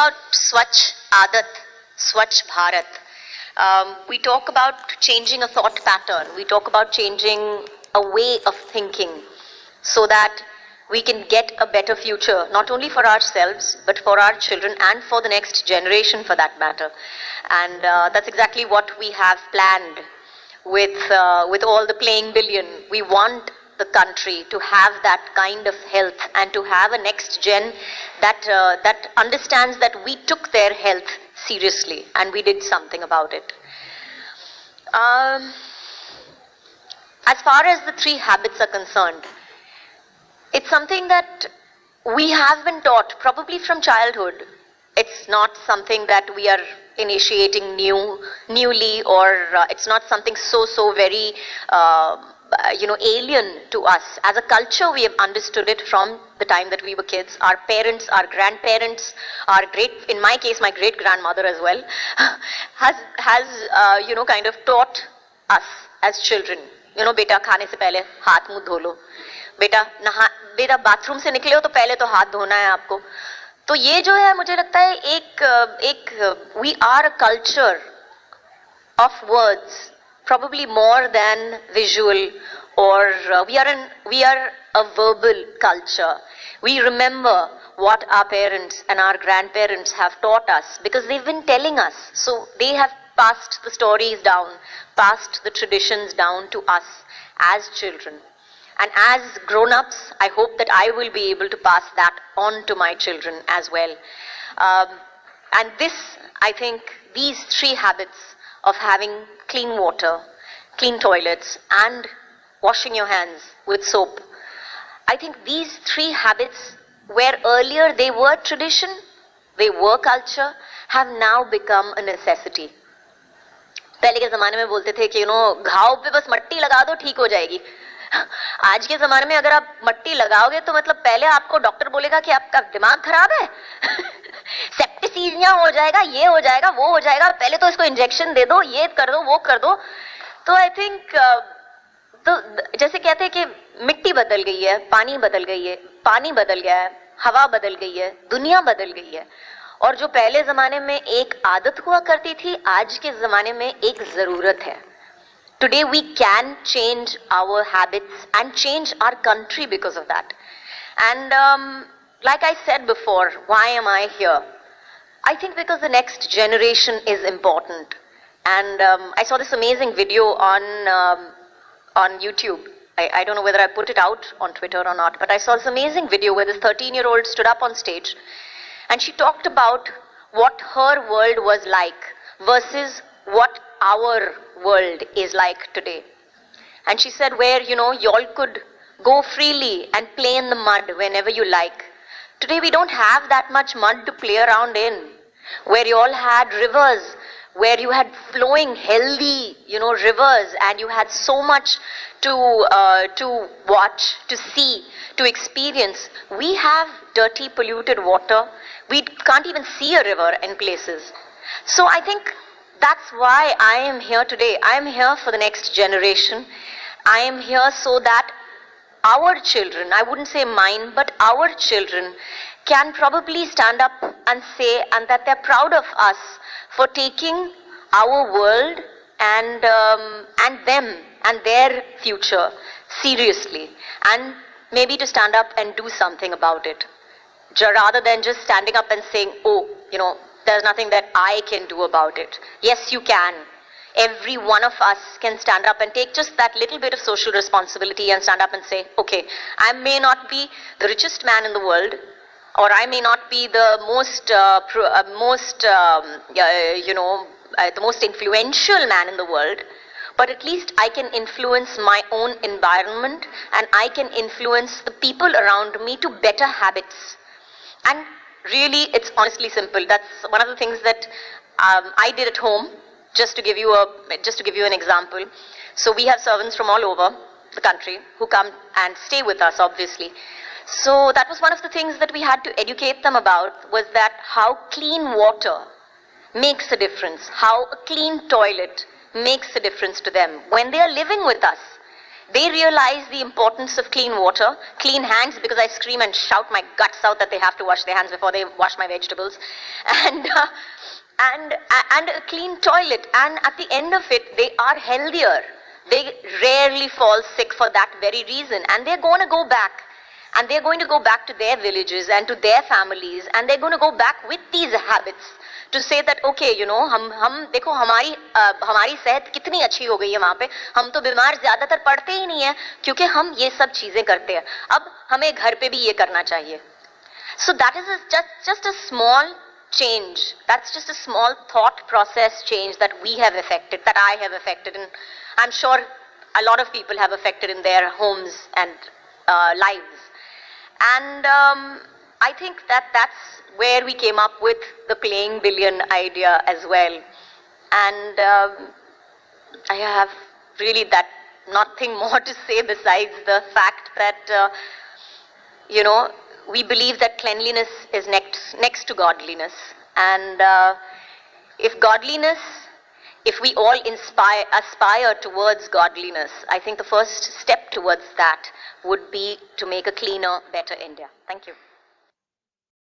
about Swachh Aadat Swachh Bharat. We talk about changing a thought pattern. We talk about changing a way of thinking so that we can get a better future, not only for ourselves, but for our children and for the next generation for that matter. And that's exactly what we have planned with all the playing billion. We want the country to have that kind of health and to have a next gen that understands that we took their health seriously and we did something about it. As far as the 3 habits are concerned, it's something that we have been taught probably from childhood. It's not something that we are initiating newly, or it's not something so very alien to us. As a culture, we have understood it from the time that we were kids. Our parents, our grandparents, in my case, my great grandmother as well, has kind of taught us as children. बेटा खाने से पहले हाथ मुंह धो लो, बेटा bathroom से निकले हो तो पहले तो हाथ धोना है आपको. तो ये जो है, मुझे लगता है एक we are a culture of words, probably more than visual, or we are a verbal culture. We remember what our parents and our grandparents have taught us because they've been telling us. So they have passed the stories down, passed the traditions down to us as children. And as grown-ups, I hope that I will be able to pass that on to my children as well. And this, I think, these 3 habits of having clean water, clean toilets, and washing your hands with soap, I think these 3 habits, where earlier they were tradition, they were culture, have now become a necessity. पहले के ज़माने में बोलते थे कि घाव पे बस मट्टी लगा दो ठीक हो जाएगी. आज के ज़माने में अगर आप मट्टी लगाओगे तो मतलब पहले आपको डॉक्टर बोलेगा कि आपका दिमाग खराब है, सेप्टिसीमिया हो जाएगा, ये हो जाएगा, वो हो जाएगा, पहले तो इसको इंजेक्शन दे दो, ये कर दो, वो कर दो. तो आई थिंक तो जैसे कहते हैं कि मिट्टी बदल गई है, पानी बदल गई है, पानी बदल गया है, हवा बदल गई है, दुनिया बदल गई है. और जो पहले ज़माने में एक आदत हुआ करती थी, आज के ज़माने में एक ज़रूरत है. Today we can change our habits and change our country because of that. And like I said before, why am I here? I think because the next generation is important. And I saw this amazing video on YouTube. I don't know whether I put it out on Twitter or not, but I saw this amazing video where this 13-year-old stood up on stage and she talked about what her world was like versus what our world is like today. And she said where, y'all could go freely and play in the mud whenever you like. Today we don't have that much mud to play around in. Where you all had rivers, where you had flowing healthy, rivers, and you had so much to watch, to see, to experience. We have dirty, polluted water. We can't even see a river in places. So I think that's why I am here today. I am here for the next generation. I am here so that our children, I wouldn't say mine, but our children can probably stand up and say, and that they're proud of us for taking our world and them and their future seriously, and maybe to stand up and do something about it, rather than just standing up and saying, oh, there's nothing that I can do about it. Yes, you can. Every one of us can stand up and take just that little bit of social responsibility and stand up and say, okay, I may not be the richest man in the world, or I may not be the most influential man in the world, but at least I can influence my own environment and I can influence the people around me to better habits. And really, it's honestly simple. That's one of the things that I did at home. Just to give you an example. So we have servants from all over the country who come and stay with us, obviously. So that was one of the things that we had to educate them about, was that how clean water makes a difference, how a clean toilet makes a difference to them when they are living with us. They realize the importance of clean water, clean hands, because I scream and shout my guts out that they have to wash their hands before they wash my vegetables, and and a clean toilet. And at the end of it, they are healthier. They rarely fall sick for that very reason, and they're going to go back. And they're going to go back to their villages and to their families, and they're going to go back with these habits to say that okay, you know, हम देखो हमारी सेहत कितनी अच्छी हो गई है वहाँ पे, हम तो बीमार ज्यादातर पड़ते ही नहीं है क्योंकि हम ये सब चीजें करते हैं. अब हमें घर पे भी ये करना चाहिए. So that is just a small change. That's just a small thought process change that we have affected, that I have affected, and I'm sure a lot of people have affected in their homes and lives. And I think that's where we came up with the playing billion idea as well. And I have really nothing more to say besides the fact that, you know, we believe that cleanliness is next to godliness. And if we all aspire towards godliness, I think the first step towards that would be to make a cleaner, better India. Thank you.